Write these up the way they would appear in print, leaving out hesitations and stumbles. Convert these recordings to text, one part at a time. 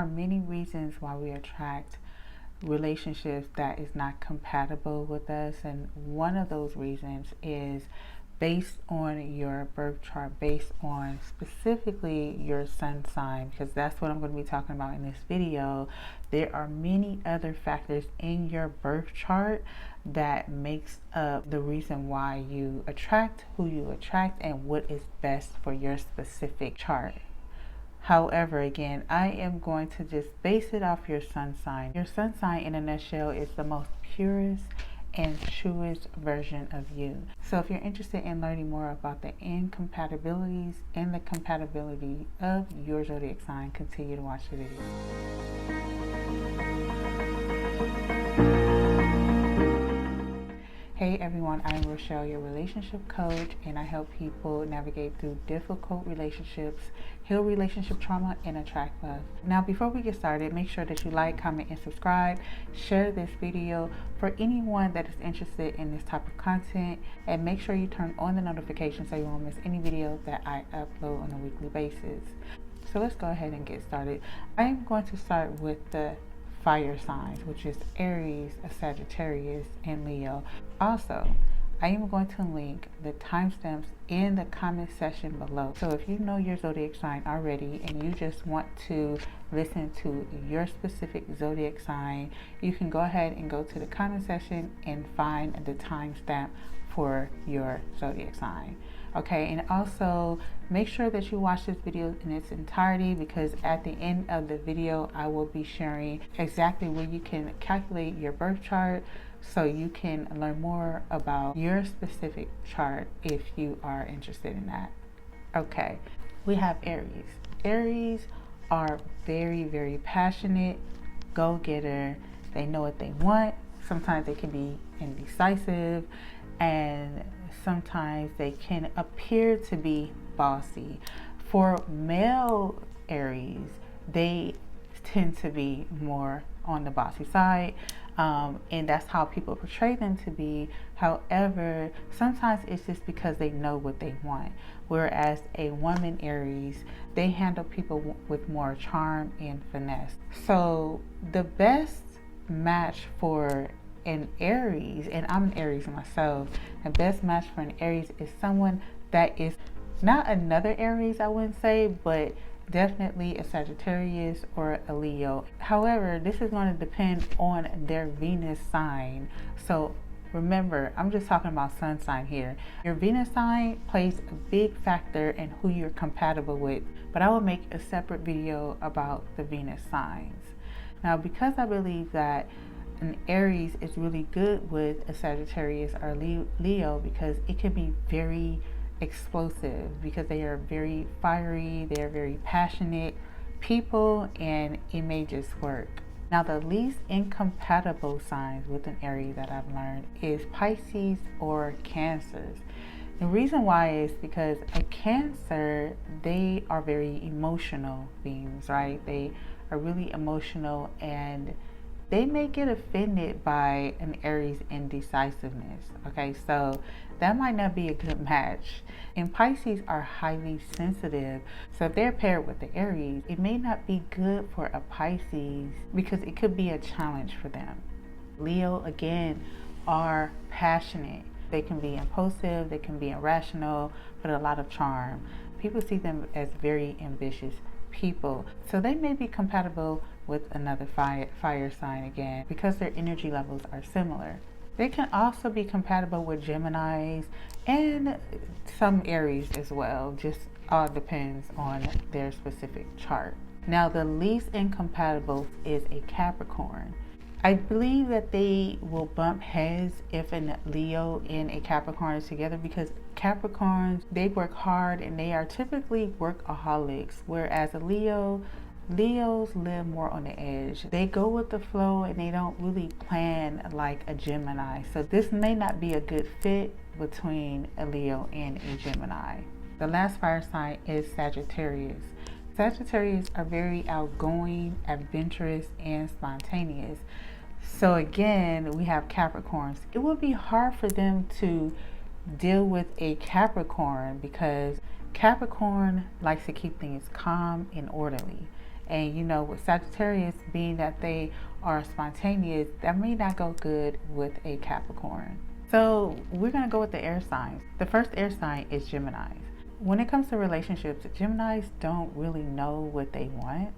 are many reasons why we attract relationships that is not compatible with us, and one of those reasons is based on your birth chart, based on specifically your sun sign, because that's what I'm going to be talking about in this video. There are many other factors in your birth chart that makes up the reason why you attract who you attract and what is best for your specific chart. However, again, I am going to just base it off your sun sign. Your sun sign, in a nutshell, is the most purest and truest version of you. So if you're interested in learning more about the incompatibilities and the compatibility of your zodiac sign, continue to watch the video. Hey everyone, I'm Rochelle, your relationship coach, and I help people navigate through difficult relationships, heal relationship trauma, and attract love. Now, before we get started, make sure that you like, comment, and subscribe. Share this video for anyone that is interested in this type of content, and make sure you turn on the notifications so you won't miss any video that I upload on a weekly basis. So let's go ahead and get started. I am going to start with the fire signs, which is Aries, Sagittarius, and Leo. Also, I am going to link the timestamps in the comment section below. So if you know your zodiac sign already and you just want to listen to your specific zodiac sign, you can go ahead and go to the comment section and find the timestamp for your zodiac sign. Okay, and also make sure that you watch this video in its entirety, because at the end of the video I will be sharing exactly where you can calculate your birth chart so you can learn more about your specific chart if you are interested in that. Okay, we have Aries. Aries are very, very passionate, go-getter. They know what they want. Sometimes they can be indecisive, and sometimes they can appear to be bossy. For male Aries, they tend to be more on the bossy side, and that's how people portray them to be. However, sometimes it's just because they know what they want. Whereas a woman Aries, they handle people with more charm and finesse. So the best match for an Aries, and I'm an Aries myself, the best match for an Aries is someone that is not another Aries, I wouldn't say, but definitely a Sagittarius or a Leo. However, this is going to depend on their Venus sign. So remember, I'm just talking about sun sign here. Your Venus sign plays a big factor in who you're compatible with, but I will make a separate video about the Venus signs. Now, because I believe that an Aries is really good with a Sagittarius or Leo, because it can be very explosive, because they are very fiery, they are very passionate people, and it may just work. Now, the least incompatible signs with an Aries that I've learned is Pisces or Cancers. The reason why is because a Cancer, they are very emotional beings, right? They are really emotional, and they may get offended by an Aries indecisiveness. Okay, so that might not be a good match. And Pisces are highly sensitive, so if they're paired with the Aries, it may not be good for a Pisces because it could be a challenge for them. Leo, again, are passionate. They can be impulsive, they can be irrational, but a lot of charm. People see them as very ambitious people, so they may be compatible with another fire sign again because their energy levels are similar. They can also be compatible with Geminis and some Aries as well. Just all depends on their specific chart. Now, the least incompatible is a Capricorn. I believe that they will bump heads if a Leo and a Capricorn is together, because Capricorns, they work hard and they are typically workaholics, whereas Leos live more on the edge. They go with the flow and they don't really plan like a Gemini. So this may not be a good fit between a Leo and a Gemini. The last fire sign is Sagittarius. Sagittarius are very outgoing, adventurous, and spontaneous. So again, we have Capricorns. It would be hard for them to deal with a Capricorn because Capricorn likes to keep things calm and orderly. And you know, with Sagittarius, being that they are spontaneous, that may not go good with a Capricorn. So we're going to go with the air signs. The first air sign is Gemini. When it comes to relationships, Geminis don't really know what they want.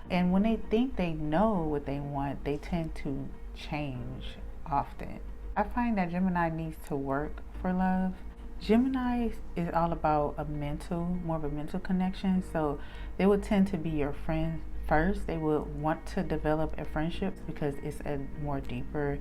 And when they think they know what they want, they tend to change often. I find that Gemini needs to work for love. Gemini is all about more of a mental connection. So they would tend to be your friend first. They would want to develop a friendship because it's a more deeper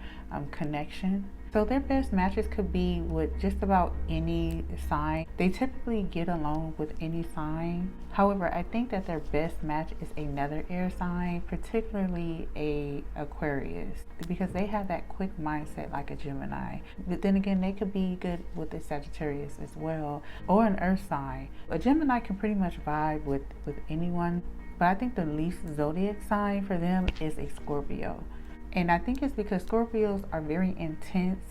connection. So their best matches could be with just about any sign. They typically get along with any sign. However, I think that their best match is another air sign, particularly a Aquarius, because they have that quick mindset like a Gemini. But then again, they could be good with a Sagittarius as well, or an earth sign. A Gemini can pretty much vibe with anyone, but I think the least zodiac sign for them is a Scorpio. And I think it's because Scorpios are very intense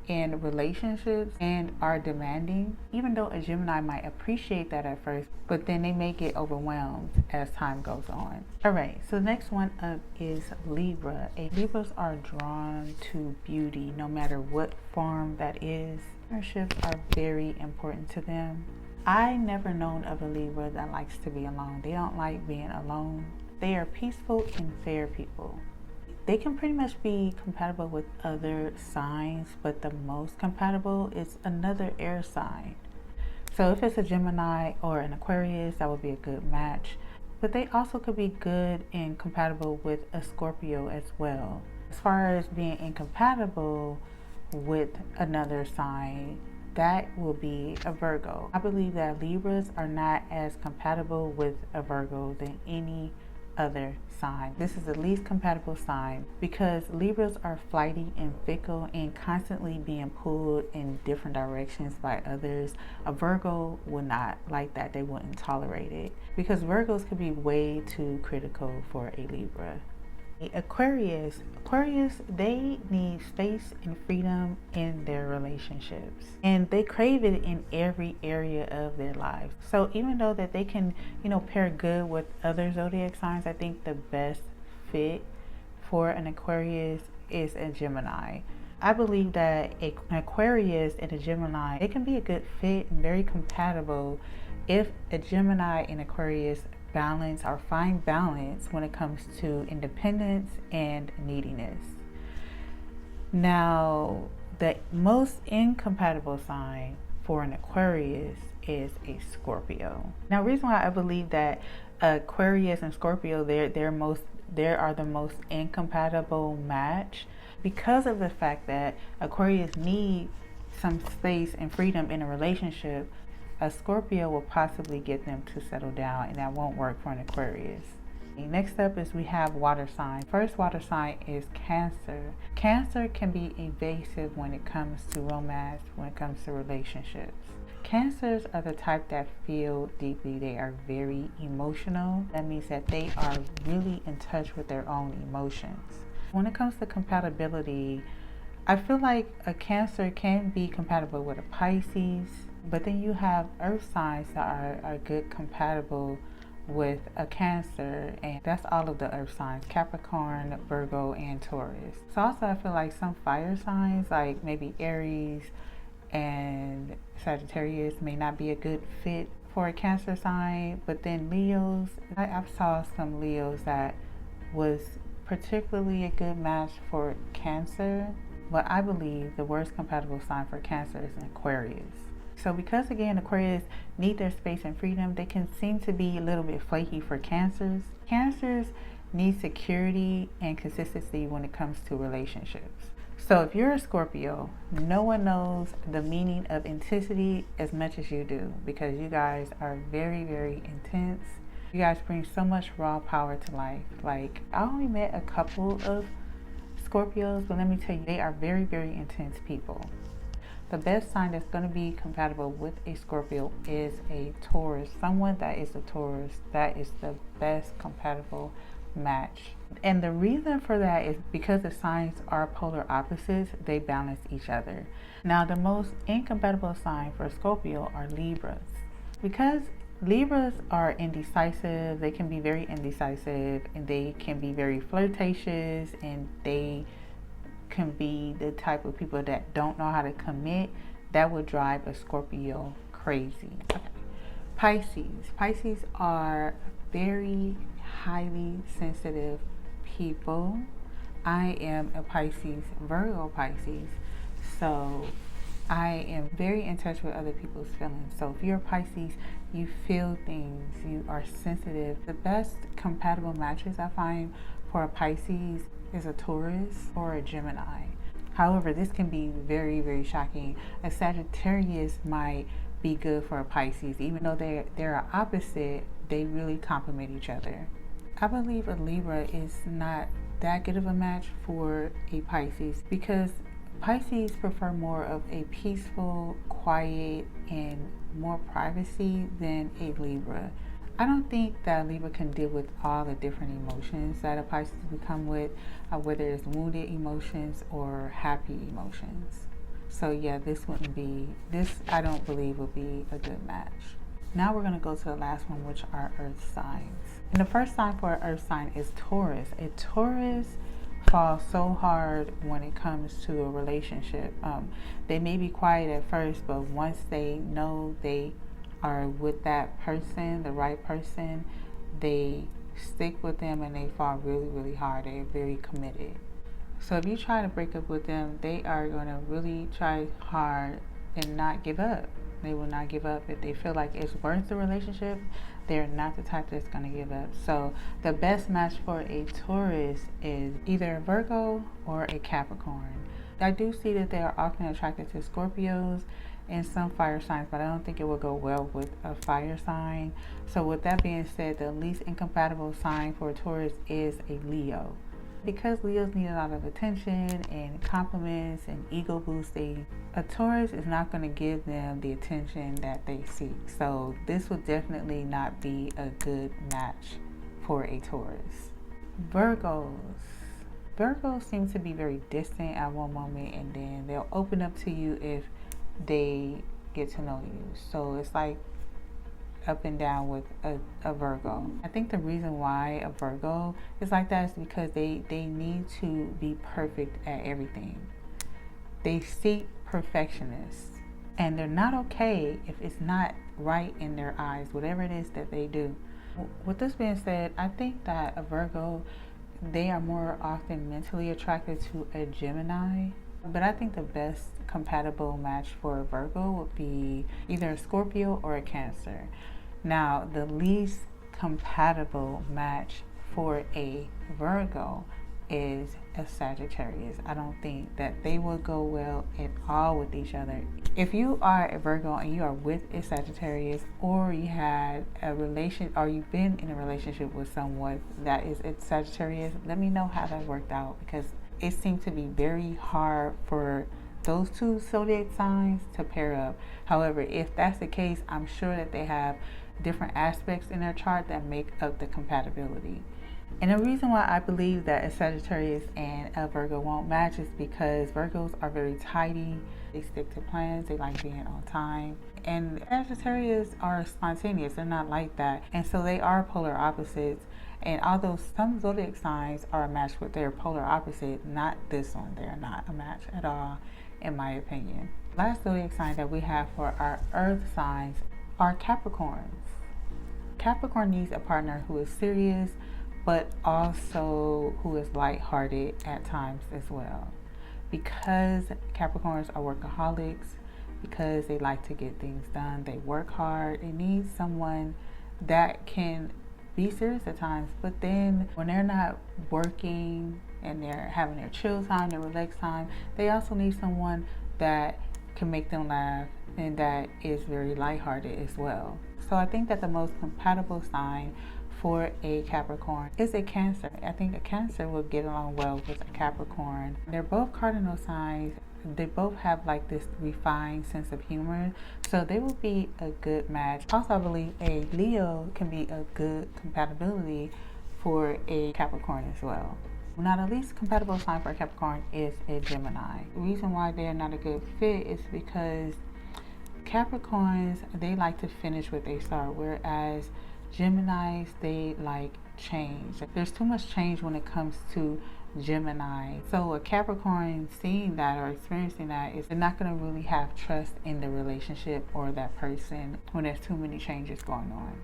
in relationships and are demanding, even though a Gemini might appreciate that at first, but then they may get overwhelmed as time goes on. All right, so the next one up is Libra. Libras are drawn to beauty, no matter what form that is. Partnerships are very important to them. I never known of a Libra that likes to be alone. They don't like being alone. They are peaceful and fair people. They can pretty much be compatible with other signs, but the most compatible is another air sign. So if it's a Gemini or an Aquarius, that would be a good match. But they also could be good and compatible with a Scorpio as well. As far as being incompatible with another sign, that will be a Virgo. I believe that Libras are not as compatible with a Virgo than any other sign. This is the least compatible sign because Libras are flighty and fickle and constantly being pulled in different directions by others. A Virgo would not like that. They wouldn't tolerate it because Virgos could be way too critical for a Libra. Aquarius, they need space and freedom in their relationships, and they crave it in every area of their lives. So even though that they can, pair good with other zodiac signs, I think the best fit for an Aquarius is a Gemini. I believe that an Aquarius and a Gemini, it can be a good fit and very compatible if a Gemini and Aquarius find balance when it comes to independence and neediness. Now, the most incompatible sign for an Aquarius is a Scorpio. Now, the reason why I believe that Aquarius and Scorpio, they are the most incompatible match because of the fact that Aquarius need some space and freedom in a relationship. A Scorpio will possibly get them to settle down, and that won't work for an Aquarius. Next up is we have water sign. First water sign is Cancer. Cancer can be evasive when it comes to romance, when it comes to relationships. Cancers are the type that feel deeply. They are very emotional. That means that they are really in touch with their own emotions. When it comes to compatibility, I feel like a Cancer can be compatible with a Pisces, but then you have earth signs that are good compatible with a Cancer, and that's all of the earth signs: Capricorn, Virgo, and Taurus. So also I feel like some fire signs, like maybe Aries and Sagittarius, may not be a good fit for a Cancer sign. But then Leos, I saw some Leos that was particularly a good match for Cancer, but I believe the worst compatible sign for Cancer is an Aquarius. So because again, Aquarius need their space and freedom, they can seem to be a little bit flaky for Cancers. Cancers need security and consistency when it comes to relationships. So if you're a Scorpio, no one knows the meaning of intensity as much as you do, because you guys are very, very intense. You guys bring so much raw power to life. Like, I only met a couple of Scorpios, but let me tell you, they are very, very intense people. The best sign that's going to be compatible with a Scorpio is a Taurus. Someone that is a Taurus, that is the best compatible match. And the reason for that is because the signs are polar opposites, they balance each other. Now, the most incompatible sign for Scorpio are Libras. Because Libras are indecisive. They can be very indecisive, and they can be very flirtatious, and they can be the type of people that don't know how to commit. That would drive a Scorpio crazy. Okay. Pisces are very highly sensitive people. I am a Pisces, Virgo Pisces, so I am very in touch with other people's feelings. So if you're a Pisces, you feel things, you are sensitive. The best compatible matches I find for a Pisces is a Taurus or a Gemini. However, this can be very, very shocking. A Sagittarius might be good for a Pisces. Even though they're opposite, they really complement each other. I believe a Libra is not that good of a match for a Pisces because Pisces prefer more of a peaceful, quiet, and more privacy than a Libra. I don't think that Libra can deal with all the different emotions that a Pisces would come with, whether it's wounded emotions or happy emotions. So yeah, this I don't believe would be a good match. Now we're going to go to the last one, which are earth signs. And the first sign for an earth sign is Taurus. A Taurus falls so hard when it comes to a relationship. They may be quiet at first, but once they know they are with that person, the right person, they stick with them and they fall really, really hard. They're very committed. So if you try to break up with them, they are going to really try hard and not give up. They will not give up. If they feel like it's worth the relationship, they're not the type that's going to give up. So the best match for a Taurus is either a Virgo or a Capricorn. I do see that they are often attracted to Scorpios and some fire signs, but I don't think it will go well with a fire sign. So with that being said, the least incompatible sign for a Taurus is a Leo. Because Leos need a lot of attention and compliments and ego boosting, a Taurus is not going to give them the attention that they seek. So this would definitely not be a good match for a Taurus. Virgos seem to be very distant at one moment, and then they'll open up to you if they get to know you. So it's like up and down with a Virgo. I think the reason why a Virgo is like that is because they need to be perfect at everything. They seek perfectionists, and they're not okay if it's not right in their eyes, whatever it is that they do. With this being said, I think that a Virgo, they are more often mentally attracted to a Gemini. But I think the best compatible match for a Virgo would be either a Scorpio or a Cancer. Now, the least compatible match for a Virgo is a Sagittarius. I don't think that they will go well at all with each other. If you are a Virgo and you are with a Sagittarius, or you had a relation, or you've been in a relationship with someone that is a Sagittarius, let me know how that worked out, because it seems to be very hard for those two zodiac signs to pair up. However, if that's the case, I'm sure that they have different aspects in their chart that make up the compatibility. And the reason why I believe that a Sagittarius and a Virgo won't match is because Virgos are very tidy. They stick to plans. They like being on time. And Sagittarius are spontaneous. They're not like that. And so they are polar opposites. And although some zodiac signs are a match with their polar opposite, not this one. They're not a match at all, in my opinion. Last zodiac sign that we have for our earth signs are Capricorns. Capricorn needs a partner who is serious, but also who is lighthearted at times as well. Because Capricorns are workaholics, because they like to get things done, they work hard, they need someone that can be serious at times, but then when they're not working and they're having their chill time, their relax time, they also need someone that can make them laugh and that is very lighthearted as well. So I think that the most compatible sign for a Capricorn is a Cancer. I think a Cancer will get along well with a Capricorn. They're both cardinal signs. They both have like this refined sense of humor, so they will be a good match. Also, I believe a Leo can be a good compatibility for a Capricorn as well. Now, the least compatible sign for a Capricorn is a Gemini. The reason why they're not a good fit is because Capricorns, they like to finish what they start, whereas Geminis, they like change. There's too much change when it comes to Gemini. So a Capricorn seeing that or experiencing that is they're not going to really have trust in the relationship or that person when there's too many changes going on.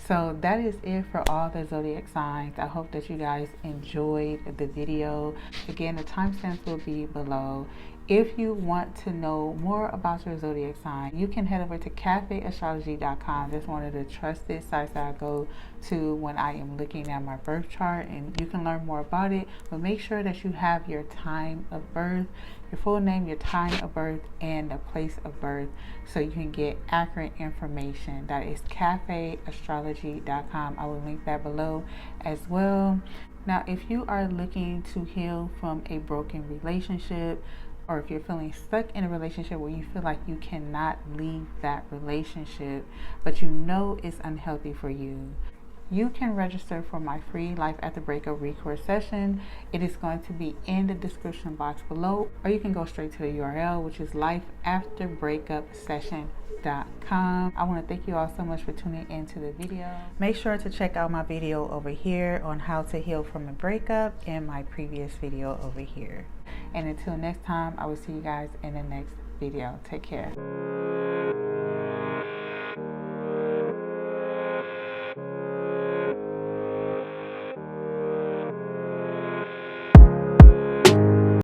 So that is it for all the zodiac signs. I hope that you guys enjoyed the video. Again, the timestamps will be below. If you want to know more about your zodiac sign, you can head over to cafeastrology.com. That's one of the trusted sites that I go to when I am looking at my birth chart, and you can learn more about it. But make sure that you have your time of birth, your full name, your time of birth, and the place of birth, so you can get accurate information. That is cafeastrology.com. I will link that below as well. Now, if you are looking to heal from a broken relationship, or if you're feeling stuck in a relationship where you feel like you cannot leave that relationship, but you know it's unhealthy for you, you can register for my free Life After Breakup Recourse session. It is going to be in the description box below, or you can go straight to the URL, which is lifeafterbreakupsession.com. I want to thank you all so much for tuning into the video. Make sure to check out my video over here on how to heal from a breakup and my previous video over here. And until next time, I will see you guys in the next video. Take care.